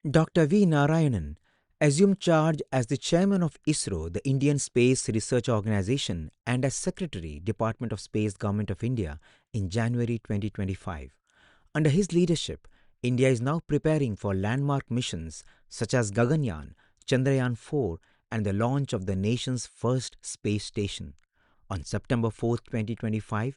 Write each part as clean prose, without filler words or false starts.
Dr. V Narayanan assumed charge as the chairman of ISRO, the Indian Space Research Organization, and as secretary, Department of Space, Government of India, in January 2025. Under his leadership, India is now preparing for landmark missions such as Gaganyaan, Chandrayaan 4, and the launch of the nation's first space station. On September 4, 2025,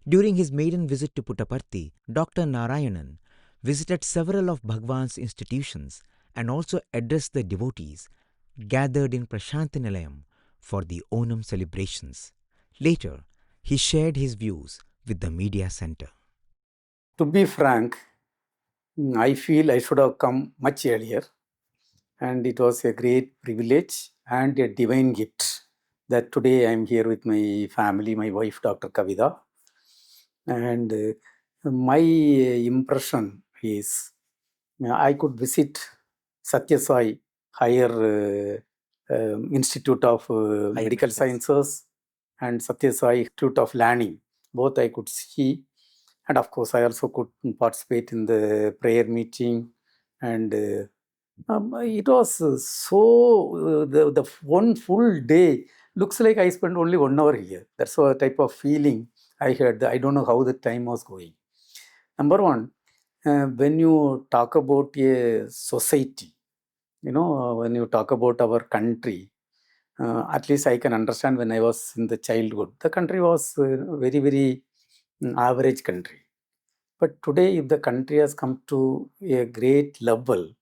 during his maiden visit to Puttaparthi, Dr. Narayanan visited several of Bhagwan's institutions and also addressed the devotees gathered in Prasanthi Nilayam for the Onam celebrations. Later, he shared his views with the media center. To be frank, I feel I should have come much earlier, and it was a great privilege and a divine gift that today I am here with my family, my wife, Dr. Kavita. And my impression is I could visit Sathya Sai Higher Institute of Medical Sciences and Sathya Sai Institute of Learning. Both I could see, and of course I also could participate in the prayer meeting, and it was the one full day looks like I spent only 1 hour here. That's a type of feeling I had. I don't know how the time was going. Number one, when you talk about a society, when you talk about our country, at least I can understand when I was in the childhood, the country was very, very average country. But today, if the country has come to a great level,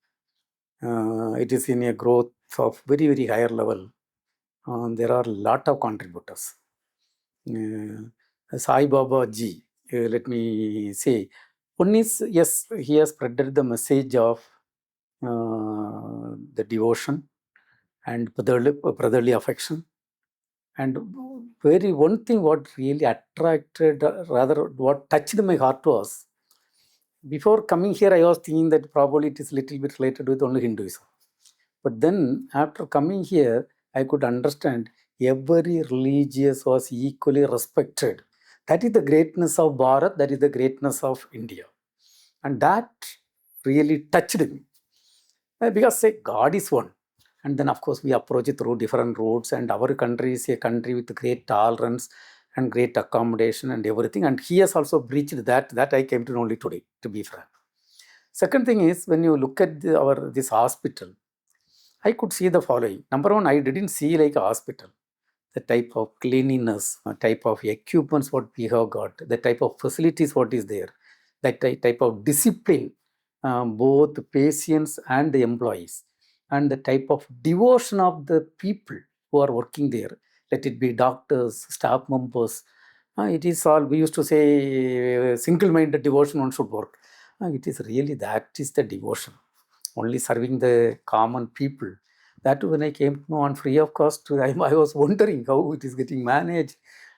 it is in a growth of very, very higher level. There are a lot of contributors. Sai Baba ji, let me say, one is, yes, he has spreaded the message of the devotion and brotherly affection. And very one thing what really attracted, rather what touched my heart was, before coming here, I was thinking that probably it is little bit related with only Hinduism. But then after coming here, I could understand every religious was equally respected. That is the greatness of Bharat, that is the greatness of India. And that really touched me. Because say God is one. And then of course we approach it through different routes, and our country is a country with great tolerance and great accommodation and everything. And he has also breached that I came to know only today, to be frank. Second thing is, when you look at this hospital, I could see the following. Number one, I didn't see like a hospital. The type of cleanliness, type of equipments what we have got, the type of facilities what is there, that type of discipline, both the patients and the employees, and the type of devotion of the people who are working there, let it be doctors, staff members. It is all, we used to say, single-minded devotion one should work. It is really, that is the devotion. Only serving the common people. That when I came to know on free of cost, I was wondering how it is getting managed,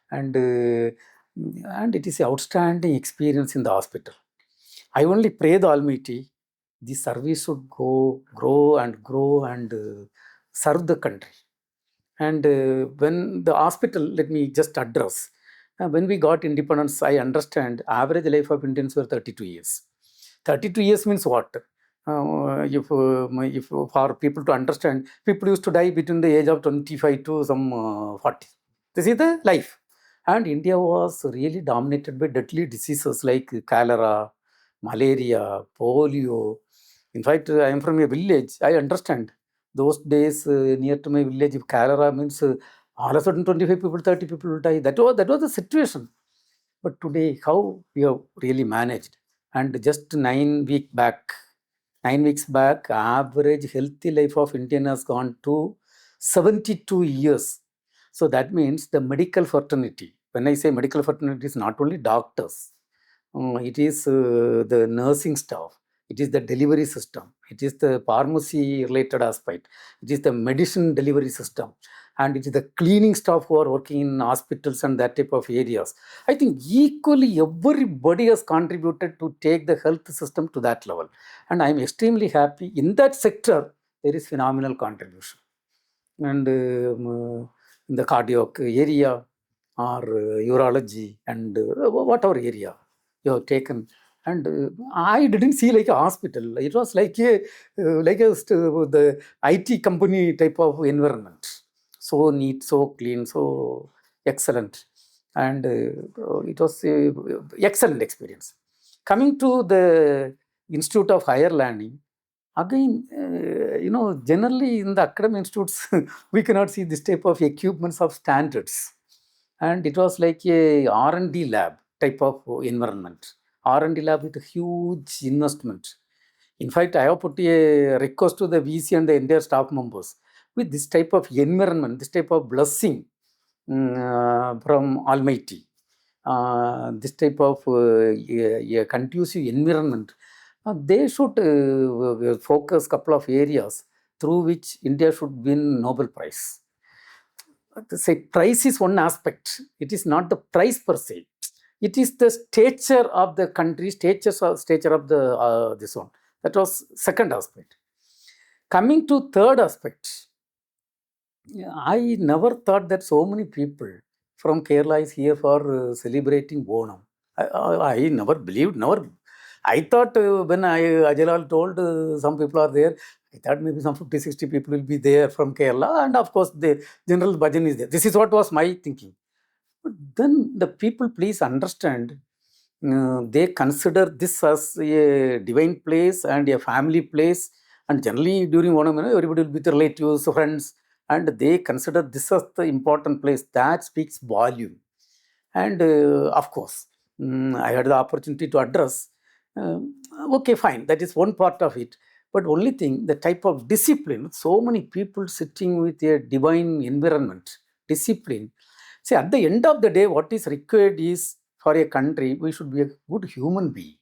and it is an outstanding experience in the hospital. I only pray the Almighty, the service should grow and serve the country. And when the hospital, let me just address, when we got independence, I understand average life of Indians were 32 years. 32 years means what? If for people to understand, people used to die between the age of 25 to some 40. This is the life. And India was really dominated by deadly diseases like cholera, malaria, polio. In fact, I am from a village. I understand. Those days, near to my village, if cholera means all of a sudden 25 people, 30 people will die. That was the situation. But today, how we have really managed. And just 9 weeks back, average healthy life of Indian has gone to 72 years. So that means the medical fraternity. When I say medical fraternity, it's not only doctors. It is the nursing staff. It is the delivery system. It is the pharmacy related aspect. It is the medicine delivery system. And it is the cleaning staff who are working in hospitals and that type of areas. I think equally everybody has contributed to take the health system to that level. And I am extremely happy. In that sector, there is phenomenal contribution. And in the cardiac area or urology and whatever area you have taken, And I didn't see like a hospital. It was like the IT company type of environment. So neat, so clean, so excellent. And it was excellent experience. Coming to the Institute of Higher Learning, again, generally in the academic institutes, we cannot see this type of equipments of standards. And it was like a R&D lab type of environment. R&D lab with a huge investment. In fact, I have put a request to the VC and the entire staff members with this type of environment, this type of blessing from Almighty, this type of a conducive environment. They should focus couple of areas through which India should win Nobel Prize. Say price is one aspect. It is not the price per se. It is the stature of the country, stature of the this one. That was second aspect. Coming to third aspect, I never thought that so many people from Kerala is here for celebrating Onam. I never believed, never. I thought when Ajalal told some people are there, I thought maybe some 50, 60 people will be there from Kerala, and of course the general bhajan is there. This is what was my thinking. But then the people, please understand, they consider this as a divine place and a family place. And generally during Onam, everybody will be with relatives, friends, and they consider this as the important place. That speaks volume. And of course, I had the opportunity to address. Okay, fine, that is one part of it. But only thing, the type of discipline, so many people sitting with a divine environment, discipline. See, at the end of the day, what is required is for a country, we should be a good human being.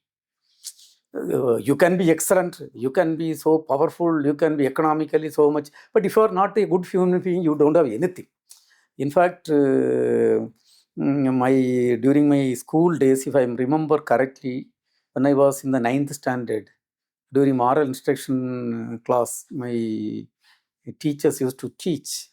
You can be excellent, you can be so powerful, you can be economically so much, but if you are not a good human being, you don't have anything. In fact, during my school days, if I remember correctly, when I was in the 9th standard, during moral instruction class, my teachers used to teach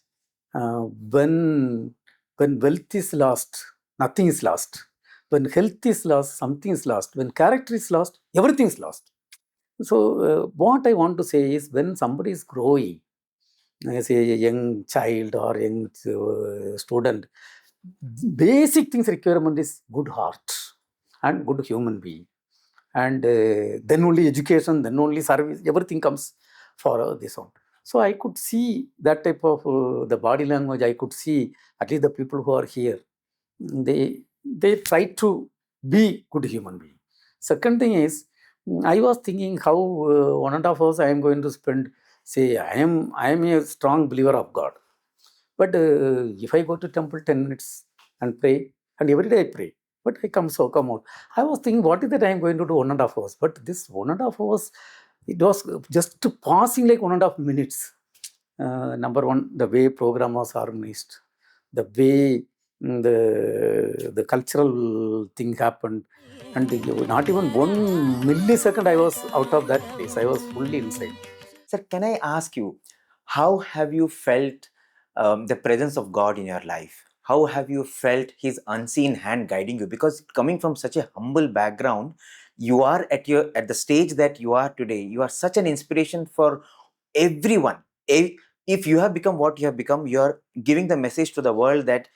when wealth is lost, nothing is lost. When health is lost, something is lost. When character is lost, everything is lost. So what I want to say is, when somebody is growing, say a young child or young student, basic things requirement is good heart and good human being. And then only education, then only service, everything comes for this one. So I could see that type of the body language. I could see at least the people who are here, they try to be good human being. Second thing is, I was thinking how 1.5 hours I am going to spend. Say I am a strong believer of God, but if I go to temple 10 minutes and pray, and every day I pray, but I come out. I was thinking, what is that I am going to do 1.5 hours? But this 1.5 hours, it was just passing like 1.5 minutes. Number one, the way program was organized, the way the cultural thing happened, and not even 1 millisecond I was out of that place. I was fully inside. Sir, can I ask you, how have you felt the presence of God in your life? How have you felt His unseen hand guiding you? Because coming from such a humble background, you are at the stage that you are today. You are such an inspiration for everyone. If you have become what you have become, you are giving the message to the world that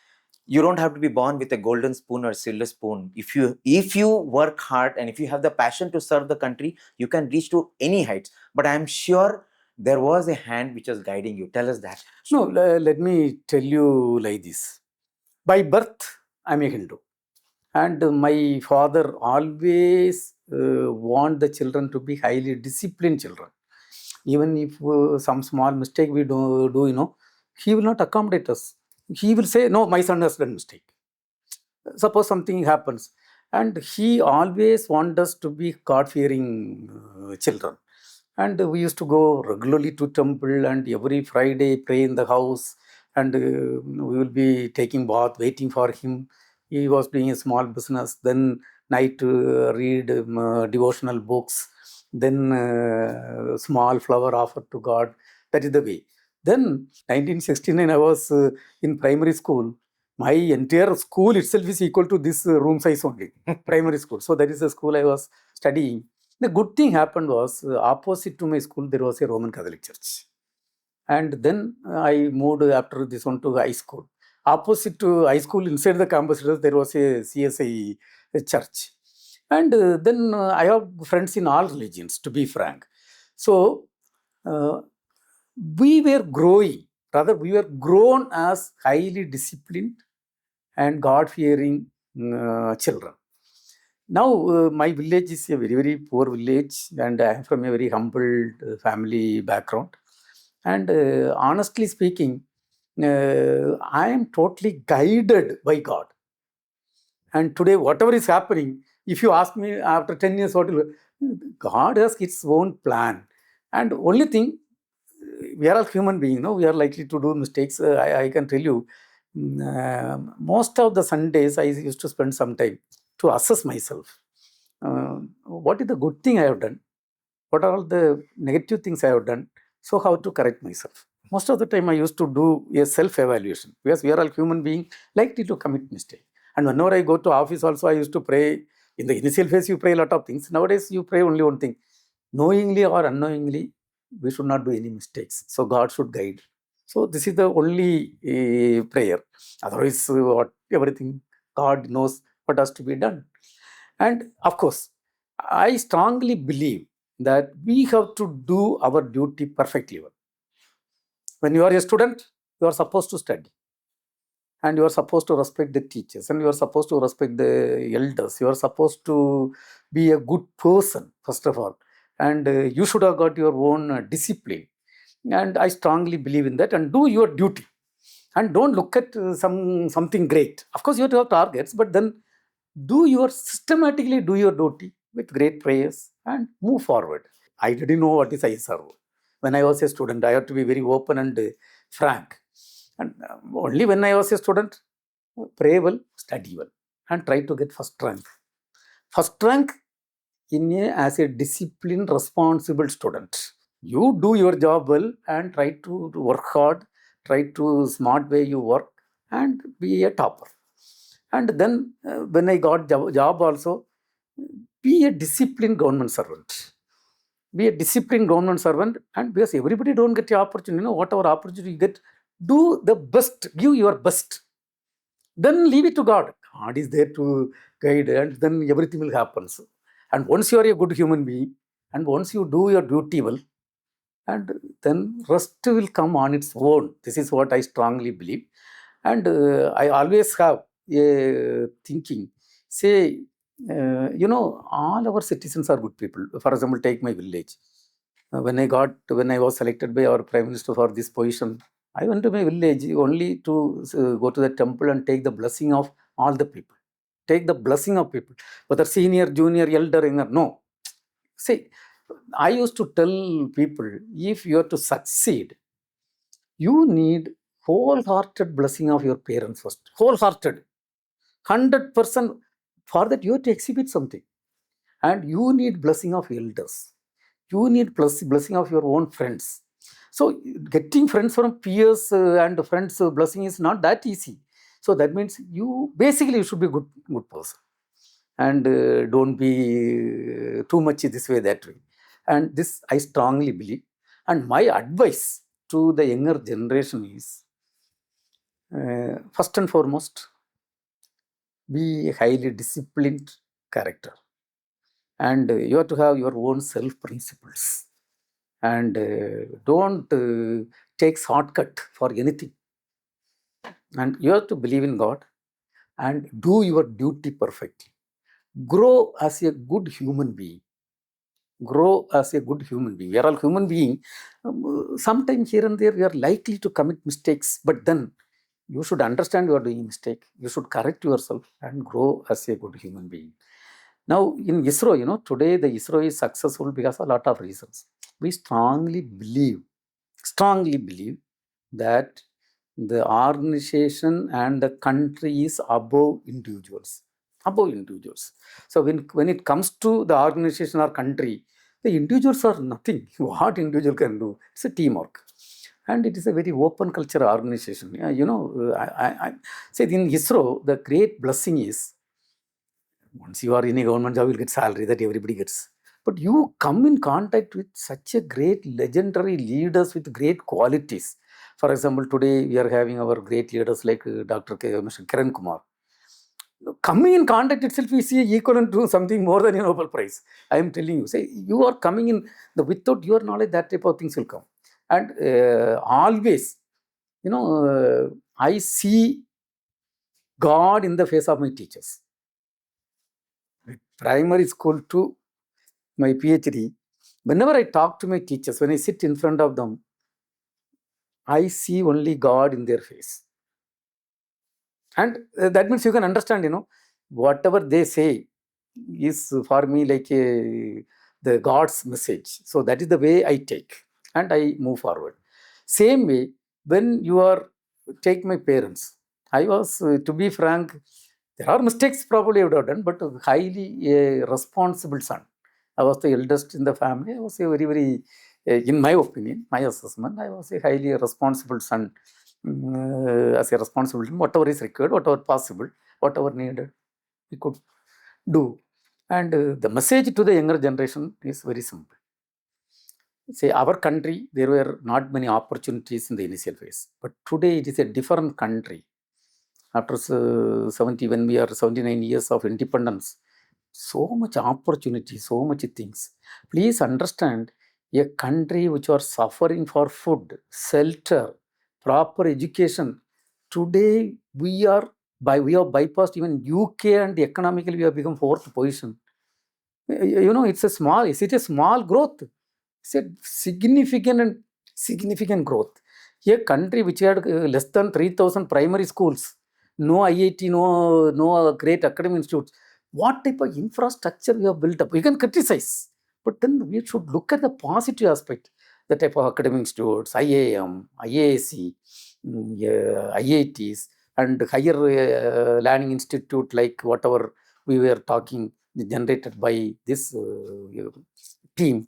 you don't have to be born with a golden spoon or silver spoon. If you work hard and if you have the passion to serve the country, you can reach to any heights. But I am sure there was a hand which was guiding you. Tell us that. No, let me tell you like this. By birth, I'm a Hindu. And my father always want the children to be highly disciplined children. Even if some small mistake we do, he will not accommodate us. He will say, no, my son has done mistake. Suppose something happens. And he always want us to be God-fearing children. And we used to go regularly to temple, and every Friday pray in the house, and we will be taking bath, waiting for him. He was doing a small business. Then night read devotional books. Then small flower offered to God. That is the way. Then 1969, I was in primary school. My entire school itself is equal to this room size only, primary school. So that is the school I was studying. The good thing happened was, opposite to my school, there was a Roman Catholic church. And then I moved after this one to high school. Opposite to high school, inside the campus, there was a CSI church. And then I have friends in all religions, to be frank. So we were growing, rather we were grown as highly disciplined and God-fearing children. Now, my village is a very, very poor village, and I am from a very humble family background. And honestly speaking, I am totally guided by God. And today, whatever is happening, if you ask me after 10 years, what will, God has its own plan. And only thing, we are all human beings, no? We are likely to do mistakes. I can tell you, most of the Sundays, I used to spend some time to assess myself. What is the good thing I have done? What are all the negative things I have done? So how to correct myself? Most of the time I used to do a self-evaluation, because we are all human beings, likely to commit mistake. And whenever I go to office also, I used to pray. In the initial phase, you pray a lot of things. Nowadays, you pray only one thing. Knowingly or unknowingly, we should not do any mistakes. So God should guide. So this is the only prayer. Otherwise, everything, God knows what has to be done. And of course, I strongly believe that we have to do our duty perfectly well. When you are a student, you are supposed to study. And you are supposed to respect the teachers, and you are supposed to respect the elders. You are supposed to be a good person, first of all. And you should have got your own discipline. And I strongly believe in that. And do your duty. And don't look at something great. Of course, you have to have targets, but then systematically do your duty with great prayers and move forward. I didn't know what is ISRO. When I was a student, I had to be very open and frank. And only when I was a student, pray well, study well, and try to get first rank. First rank as a disciplined, responsible student. You do your job well and try to work hard, try to smart way you work, and be a topper. And then when I got job also, be a disciplined government servant. Be a disciplined government servant, and because everybody don't get the opportunity, whatever opportunity you get, do the best, give your best. Then leave it to God. God is there to guide, and then everything will happen. And once you are a good human being, and once you do your duty well, and then rest will come on its own. This is what I strongly believe. And I always have a thinking, say, all our citizens are good people. For example, take my village. When I was selected by our Prime Minister for this position, I went to my village only to go to the temple and take the blessing of all the people. Take the blessing of people, whether senior, junior, elder, younger, no. See, I used to tell people, if you are to succeed, you need wholehearted blessing of your parents first. Wholehearted. 100%. For that, you have to exhibit something. And you need blessing of elders. You need blessing of your own friends. So getting friends from peers and friends blessing is not that easy. So that means you should be a good person. And don't be too much this way, that way. And this I strongly believe. And my advice to the younger generation is, first and foremost, be a highly disciplined character. And you have to have your own self-principles. And don't take shortcut for anything. And you have to believe in God and do your duty perfectly. Grow as a good human being. Grow as a good human being. We are all human beings. Sometimes here and there we are likely to commit mistakes, but then you should understand you are doing a mistake. You should correct yourself and grow as a good human being. Now in ISRO, today the ISRO is successful because of a lot of reasons. We strongly believe that the organization and the country is above individuals. So when it comes to the organization or country, the individuals are nothing. What individual can do? It's a teamwork. And it is a very open culture organization. I say in ISRO, the great blessing is, once you are in a government job, you will get salary that everybody gets. But you come in contact with such a great legendary leaders with great qualities. For example, today we are having our great leaders like Dr. Mr. Kiran Kumar. Coming in contact itself, we see equivalent to something more than a Nobel Prize. I am telling you, say you are coming in, without your knowledge, that type of things will come. And always, I see God in the face of my teachers. Primary school to my PhD, whenever I talk to my teachers, when I sit in front of them, I see only God in their face. And that means you can understand, whatever they say is for me like the God's message. So that is the way I take and I move forward. Same way, when you are, take my parents, I was, to be frank, there are mistakes probably I would have done, but highly a responsible son. I was the eldest in the family. I was a very, very, in my opinion, my assessment, I was a highly responsible son. As a responsible, whatever is required, whatever possible, whatever needed, we could do. And the message to the younger generation is very simple. Say, our country, there were not many opportunities in the initial phase, but today it is a different country. After 70, when we are 79 years of independence, so much opportunity, so much things. Please understand, a country which are suffering for food, shelter, proper education. Today we have bypassed even UK, and economically we have become 4th position. It's a small. Is it a small growth? It's a significant growth. A country which had less than 3,000 primary schools, no IIT, no great academic institutes. What type of infrastructure we have built up? We can criticize, but then we should look at the positive aspect. The type of academic institutes, IAM, IAC, IITs, and higher learning institute like whatever we were talking, generated by this team.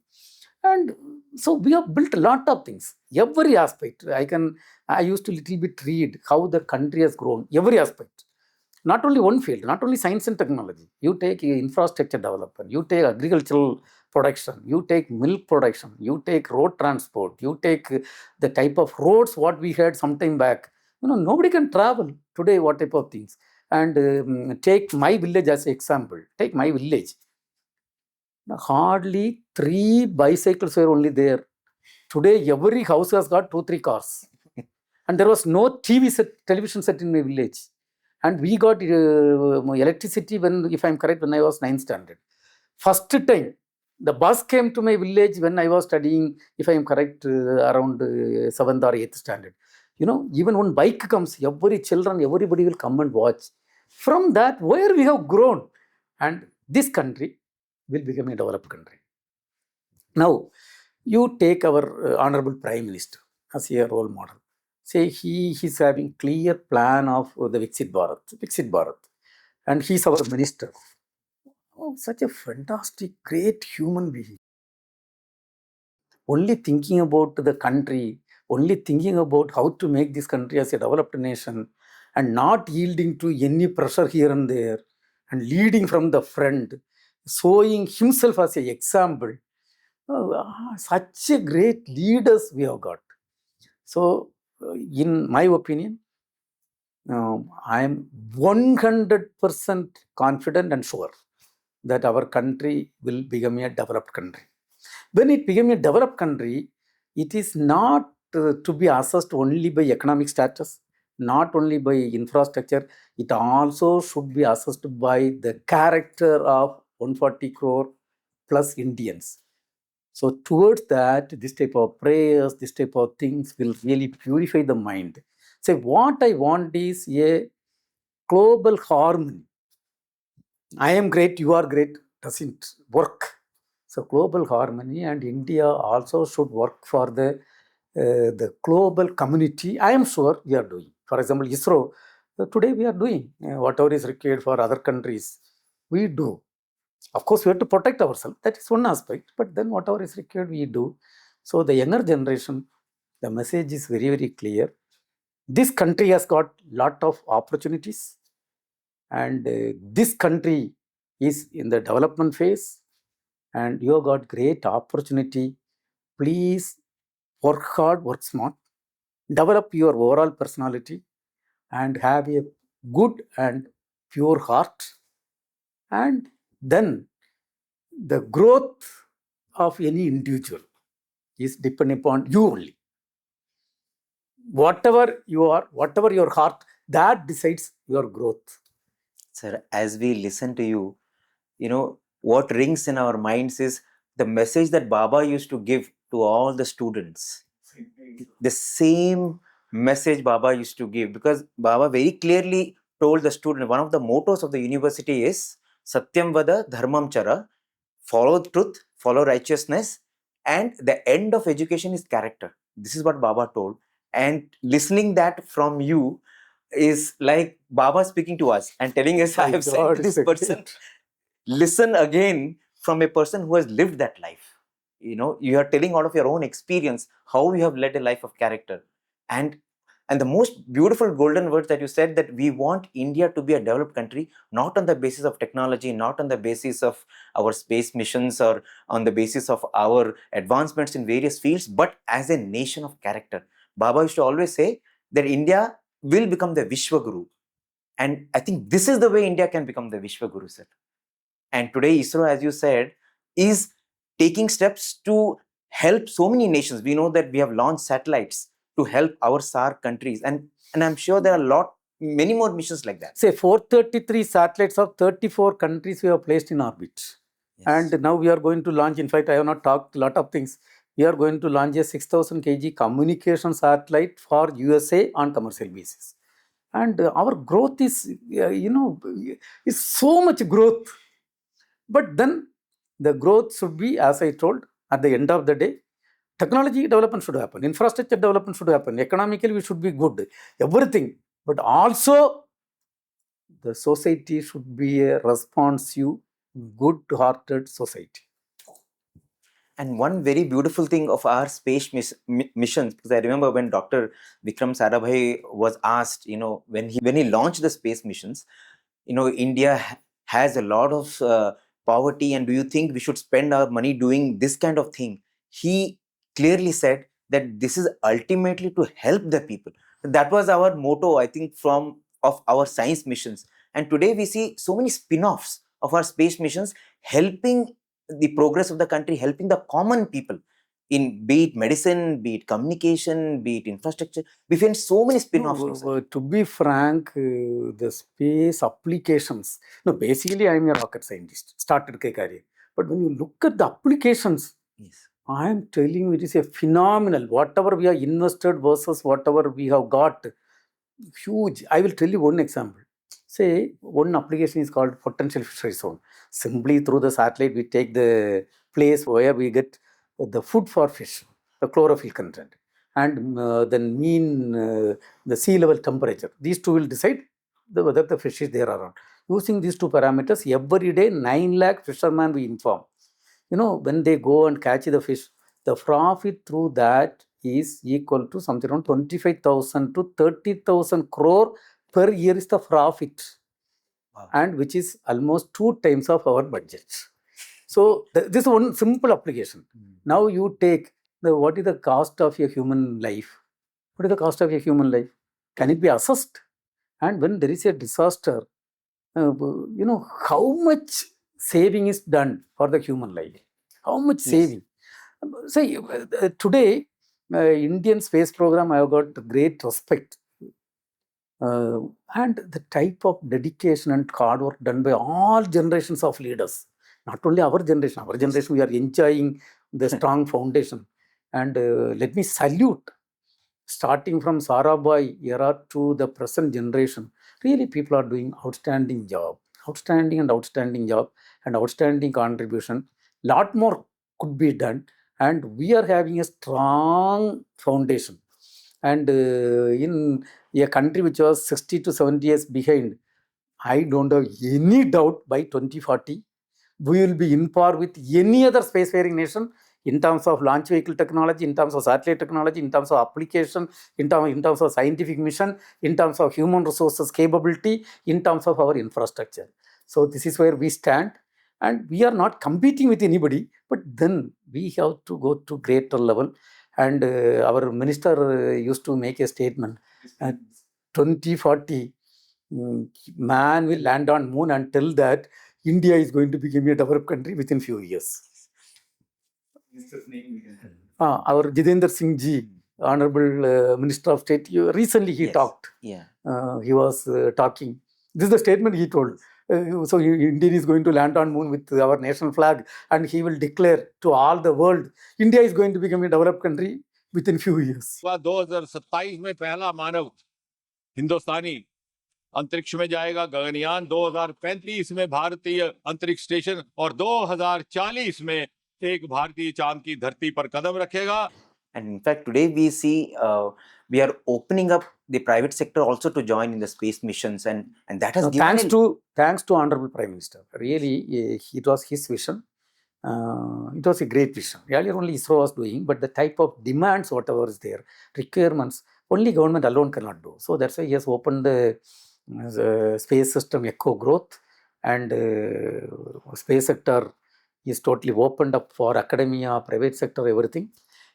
And so we have built a lot of things, every aspect. I used to little bit read how the country has grown, every aspect. Not only one field, not only science and technology. You take infrastructure development, you take agricultural production, you take milk production, you take road transport, you take the type of roads what we had some time back. Nobody can travel today, what type of things. And take my village as an example. Take my village. Hardly 3 bicycles were only there. Today, every house has got 2-3 cars. And there was no television set in my village. And we got electricity when, if I'm correct, when I was 9th standard. First time, the bus came to my village when I was studying, if I'm correct, around 7th or 8th standard. Even when bike comes, everybody will come and watch. From that, where we have grown. And this country will become a developed country. Now, you take our Honorable Prime Minister as a role model. Say he is having clear plan of the Viksit Bharat, and he's our minister. Oh, such a fantastic, great human being. Only thinking about the country, only thinking about how to make this country as a developed nation, and not yielding to any pressure here and there, and leading from the front, showing himself as an example. Such a great leaders we have got. So, in my opinion, I am 100% confident and sure that our country will become a developed country. When it became a developed country, it is not to be assessed only by economic status, not only by infrastructure. It also should be assessed by the character of 140 crore plus Indians. So towards that, this type of prayers, this type of things will really purify the mind. So what I want is a global harmony. I am great, you are great, doesn't work. So global harmony, and India also should work for the global community. I am sure we are doing. For example, ISRO, today we are doing whatever is required for other countries. We do. Of course, we have to protect ourselves. That is one aspect. But then whatever is required, we do. So the younger generation, The message is very, very clear. This country has got lot of opportunities, and this country is in the development phase, and you have got great opportunity. Please work hard, work smart, develop your overall personality, and have a good and pure heart, and then the growth of any individual is dependent upon you only. Whatever you are, whatever your heart, that decides your growth. Sir, as we listen to you, what rings in our minds is the message that Baba used to give to all the students. The same message Baba used to give, because Baba very clearly told the student, one of the mottos of the university is Satyam Vada Dharmam Chara, follow truth, follow righteousness, and the end of education is character. This is what Baba told. And listening that from you is like Baba speaking to us and telling us, I have said to this person, listen again from a person who has lived that life. You are telling out of your own experience how you have led a life of character. And the most beautiful golden words that you said, that we want India to be a developed country, not on the basis of technology, not on the basis of our space missions or on the basis of our advancements in various fields, but as a nation of character. Baba used to always say that India will become the Vishwaguru. And I think this is the way India can become the Vishwaguru, sir. And today ISRO, as you said, is taking steps to help so many nations. We know that we have launched satellites to help our SAARC countries. And I'm sure there are many more missions like that. Say 433 satellites of 34 countries we have placed in orbit. Yes. And now we are going to launch, in fact, I have not talked a lot of things. We are going to launch a 6,000 kg communication satellite for USA on commercial basis. And our growth is, is so much growth. But then the growth should be, as I told, at the end of the day, technology development should happen, infrastructure development should happen, economically we should be good, everything. But also the society should be a responsive, good-hearted society. And one very beautiful thing of our space missions, because I remember when Dr. Vikram Sarabhai was asked, when he launched the space missions, India has a lot of poverty, and do you think we should spend our money doing this kind of thing? He clearly said that this is ultimately to help the people. That was our motto, I think, of our science missions. And today we see so many spin-offs of our space missions helping the progress of the country, helping the common people in, be it medicine, be it communication, be it infrastructure. We find so many spin-offs. To be frank, the space applications, basically I am a rocket scientist, started career. But when you look at the applications, yes, I am telling you, it is a phenomenal. Whatever we have invested versus whatever we have got, huge. I will tell you one example. Say, one application is called potential fishery zone. Simply through the satellite, we take the place where we get the food for fish, the chlorophyll content, and the sea level temperature. These two will decide whether the fish is there or not. Using these two parameters, every day 9 lakh fishermen we inform. When they go and catch the fish, the profit through that is equal to something around 25,000 to 30,000 crore per year is the profit. Wow. And which is almost 2 times of our budget. So this is one simple application. Now you take what is the cost of a human life? What is the cost of a human life? Can it be assessed? And when there is a disaster, how much saving is done for the human life? How much saving? Say, today, Indian space program, I have got great respect. And the type of dedication and hard work done by all generations of leaders. Not only our generation, we are enjoying the strong foundation. And let me salute, starting from Sarabhai era to the present generation. Really, people are doing outstanding job, outstanding job, and outstanding contribution. Lot more could be done, and we are having a strong foundation. And in a country which was 60 to 70 years behind, I don't have any doubt by 2040, we will be in par with any other spacefaring nation in terms of launch vehicle technology, in terms of satellite technology, in terms of application, in terms of scientific mission, in terms of human resources capability, in terms of our infrastructure. So this is where we stand, and we are not competing with anybody, but then we have to go to greater level. And our minister used to make a statement, 2040, man will land on moon and tell that India is going to become a developed country within few years. Our Jitendra Singh ji, Honorable Minister of State, recently he talked. Yeah. He was talking. This is the statement he told. So India is going to land on moon with our national flag, and he will declare to all the world, India is going to become a developed country within few years. 2027 में पहला मानव हिंदुस्तानी अंतरिक्ष में जाएगा, गगनयान 2035 में भारतीय अंतरिक्ष station, और 2040 में एक भारतीय चांद की धरती पर कदम रखेगा. And in fact, today we see we are opening up the private sector also to join in the space missions, and that has given thanks to Honorable Prime Minister. Really, it was his vision. It was a great vision. Earlier only ISRO was doing, but the type of demands, whatever is there, requirements, only government alone cannot do. So that's why he has opened the space system eco growth, and space sector is totally opened up for academia, private sector, everything.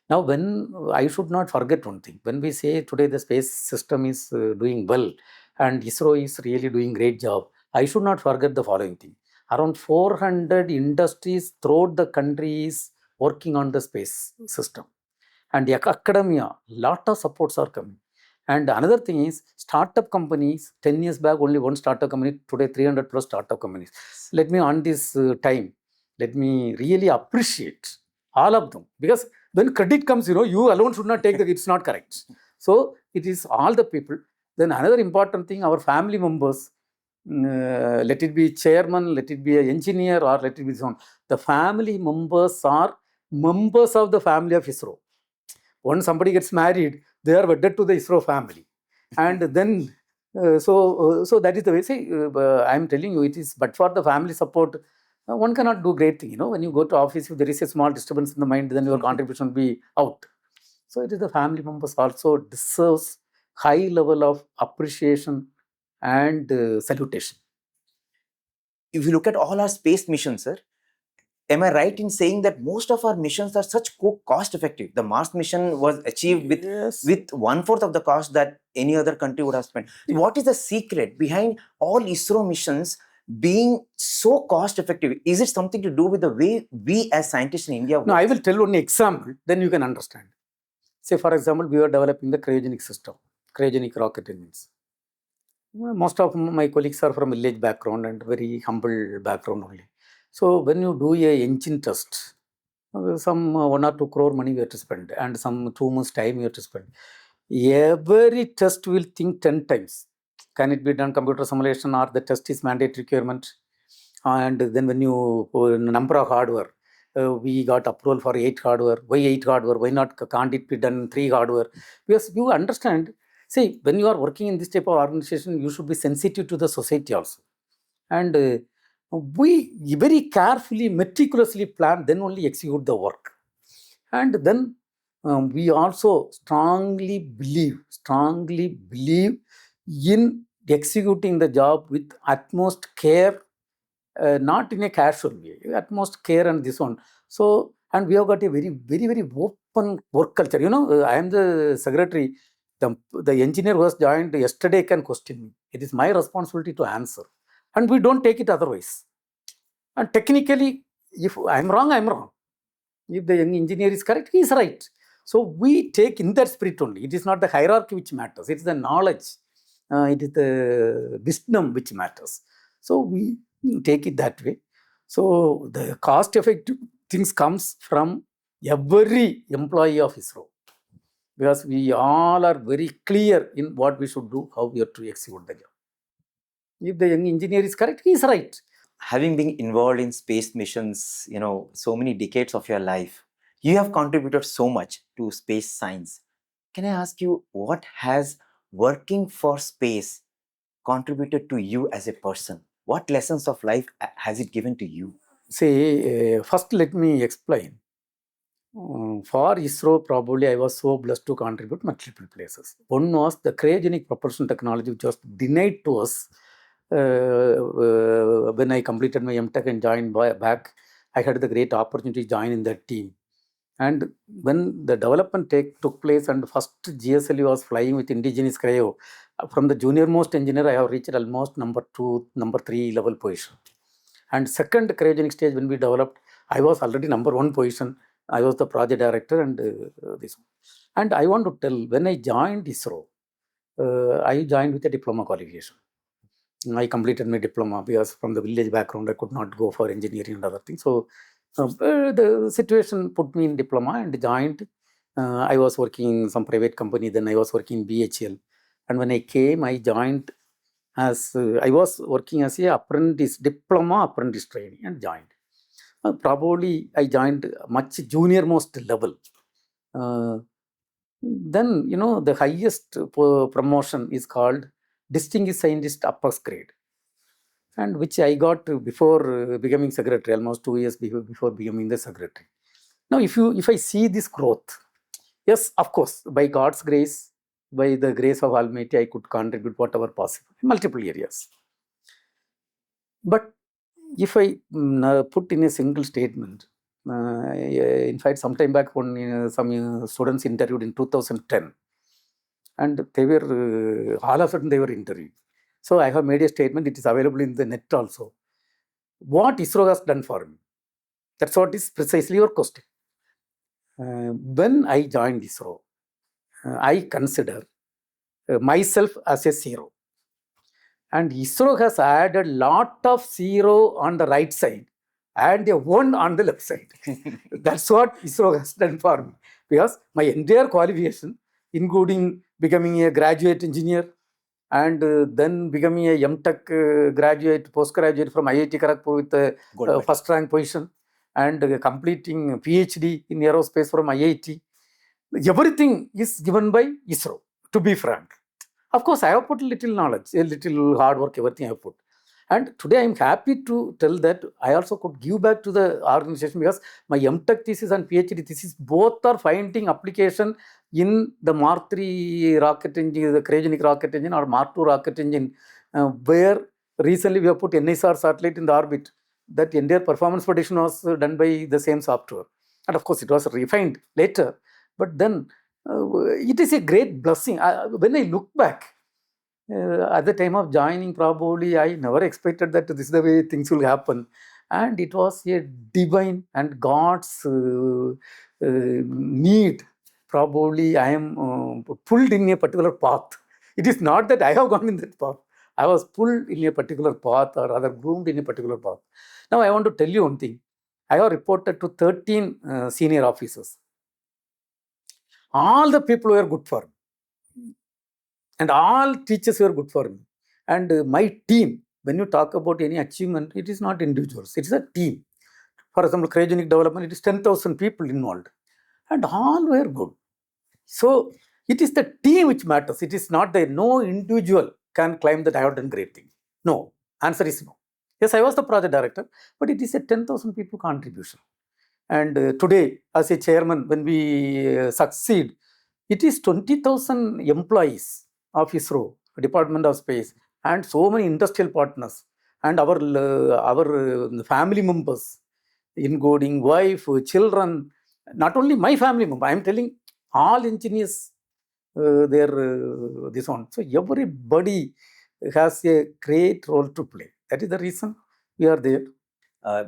Now, when I should not forget one thing, when we say today the space system is doing well and ISRO is really doing great job, I should not forget the following thing. Around 400 industries throughout the country is working on the space system, and the academia, lot of supports are coming. And another thing is startup companies. 10 years back, only one startup company. Today, 300 plus startup companies. Let me on this time, let me really appreciate all of them, because when credit comes, you alone should not take it's not correct. So it is all the people. Then another important thing, our family members, let it be chairman, let it be an engineer, or let it be someone. The family members are members of the family of ISRO. Once somebody gets married, they are wedded to the ISRO family. And then, so that is the way. See, I am telling you, it is, but for the family support, one cannot do great thing. When you go to office, if there is a small disturbance in the mind, then your contribution will be out. So it is the family members also deserves high level of appreciation and salutation. If you look at all our space missions, sir, am I right in saying that most of our missions are such cost effective? The Mars mission was achieved with 1/4 of the cost that any other country would have spent. So what is the secret behind all ISRO missions being so cost effective? Is it something to do with the way we as scientists in India work? No, I will tell one example, then you can understand. Say, for example, we are developing the cryogenic system, cryogenic rocket engines. Most of my colleagues are from village background and very humble background only. So when you do a engine test, some 1 or 2 crore money you have to spend, and some 2 months time you have to spend. Every test will think 10 times. Can it be done computer simulation, or the test is mandatory requirement? And then when you number of hardware, we got approval for 8 hardware. Why 8 hardware? Why not? Can't it be done 3 hardware? Because you understand. See, when you are working in this type of organization, you should be sensitive to the society also. And we very carefully, meticulously plan, then only execute the work. And then we also strongly believe in executing the job with utmost care, not in a casual way, utmost care and this one. So, and we have got a very, very, very open work culture. I am the secretary. The engineer who has joined yesterday can question me. It is my responsibility to answer. And we don't take it otherwise. And technically, if I'm wrong, I'm wrong. If the young engineer is correct, he is right. So we take in that spirit only. It is not the hierarchy which matters. It is the knowledge. It is the wisdom which matters. So we take it that way. So the cost effective things comes from every employee of ISRO. Because we all are very clear in what we should do, how we have to execute the job. If the young engineer is correct, he is right. Having been involved in space missions, so many decades of your life, you have contributed so much to space science. Can I ask you, what has working for space contributed to you as a person? What lessons of life has it given to you? See, first let me explain. For ISRO, probably I was so blessed to contribute multiple places. One was the cryogenic propulsion technology, which was denied to us when I completed my MTech and joined back. I had the great opportunity to join in that team. And when the development took place and first GSLV was flying with indigenous cryo, from the junior most engineer, I have reached almost number 2, number 3 level position. And second cryogenic stage, when we developed, I was already number 1 position. I was the project director and this. And I want to tell, when I joined ISRO, I joined with a diploma qualification. I completed my diploma because from the village background, I could not go for engineering and other things. So the situation put me in diploma and joined. I was working in some private company, then I was working in BHL. And when I came, I joined as, I was working as a apprentice, diploma apprentice trainee and joined. Probably I joined much junior most level. Then, the highest promotion is called Distinguished Scientist Upper Grade, and which I got before becoming secretary, almost 2 years before becoming the secretary. Now, if I see this growth, yes, of course, by God's grace, by the grace of Almighty, I could contribute whatever possible in multiple areas. But if I put in a single statement, in fact, sometime back when some students interviewed in 2010, and they were, all of a sudden they were interviewed. So I have made a statement, it is available in the net also. What ISRO has done for me. That's what is precisely your question. When I joined ISRO, I consider myself as a zero. And ISRO has added lot of zero on the right side and a 1 on the left side. That's what ISRO has done for me. Because my entire qualification, including becoming a graduate engineer and then becoming a MTech graduate, postgraduate from IIT Kharagpur with a first rank position, and completing PhD in aerospace from IIT. Everything is given by ISRO, to be frank. Of course, I have put a little knowledge, a little hard work, everything I have put. And today I am happy to tell that I also could give back to the organization, because my MTech thesis and PhD thesis both are finding application in the Mark III rocket engine, the cryogenic rocket engine, or Mark II rocket engine, where recently we have put NISR satellite in the orbit. That entire performance prediction was done by the same software. And of course, it was refined later. But then it is a great blessing. When I look back, at the time of joining, probably I never expected that this is the way things will happen. And it was a divine and God's need. Probably I am pulled in a particular path. It is not that I have gone in that path. I was pulled in a particular path, or rather groomed in a particular path. Now I want to tell you one thing. I have reported to 13 senior officers. All the people were good for me. And all teachers were good for me. And my team, when you talk about any achievement, it is not individuals, it is a team. For example, cryogenic development, it is 10,000 people involved. And all were good. So it is the team which matters. It is not that no individual can claim that I have done great things. No, answer is no. Yes, I was the project director, but it is a 10,000 people contribution. And today, as a chairman, when we succeed, it is 20,000 employees of ISRO, Department of Space, and so many industrial partners, and our family members, including wife, children. Not only my family member, I am telling all engineers, this one. So everybody has a great role to play. That is the reason we are there.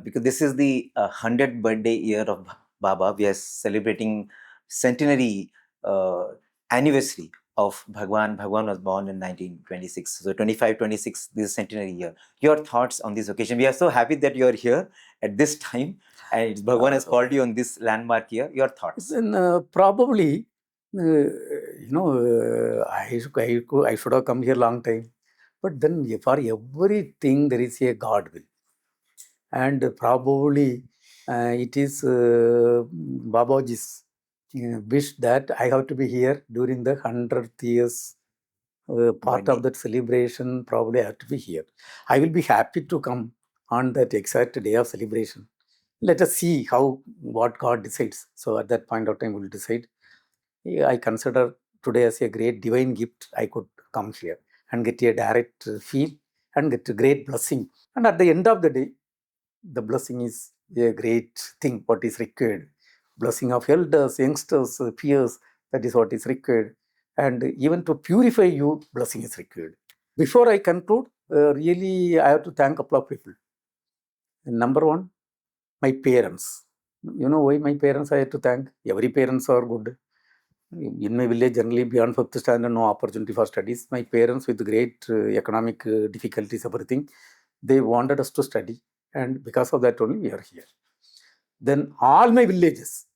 Because this is the 100th birthday year of Baba. We are celebrating centenary anniversary of Bhagwan. Bhagwan was born in 1926. So 25-26, this is centenary year. Your thoughts on this occasion? We are so happy that you are here at this time, and Bhagwan has called you on this landmark year. Your thoughts? Then probably, I should have come here long time. But then for everything, there is a God will. And probably it is Babaji's wish that I have to be here during the 100th years part of that celebration. Probably I have to be here. I will be happy to come on that exact day of celebration. Let us see what God decides. So at that point of time, we'll decide. I consider today as a great divine gift. I could come here and get a direct feel and get a great blessing. And at the end of the day, the blessing is a great thing, what is required. Blessing of elders, youngsters, peers, that is what is required. And even to purify you, blessing is required. Before I conclude, really I have to thank a couple of people. Number one, my parents. You know why my parents I have to thank? Every parents are good. In my village, generally beyond 5th standard, no opportunity for studies. My parents, with great economic difficulties, everything, they wanted us to study. And because of that only, we are here. Then all my villages,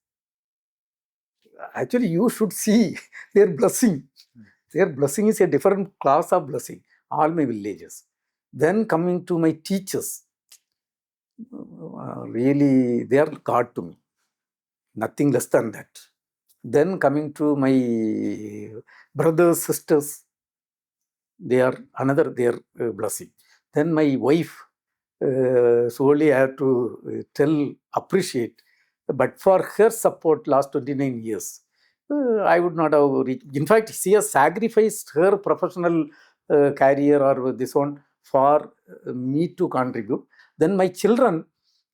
actually you should see their blessing. Their blessing is a different class of blessing. All my villages. Then coming to my teachers, really they are God to me. Nothing less than that. Then coming to my brothers, sisters, they are another their blessing. Then my wife, solely I have to appreciate. But for her support last 29 years, I would not have reached. In fact, she has sacrificed her professional career or this one for me to contribute. Then my children,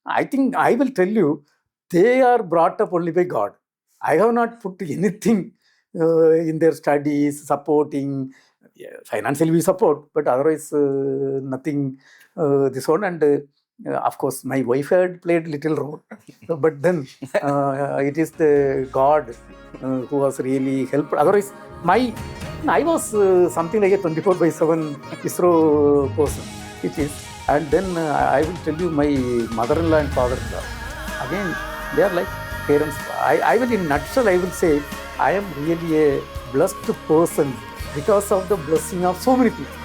I think I will tell you, they are brought up only by God. I have not put anything in their studies, supporting. Yeah, financially we support, but otherwise nothing this one. And of course, my wife had played little role, but then it is the God who was really helped. Otherwise, I was something like a 24/7 ISRO person. It is. And then I will tell you, my mother-in-law and father-in-law, again, they are like parents. I will, in nutshell, I will say, I am really a blessed person because of the blessing of so many people.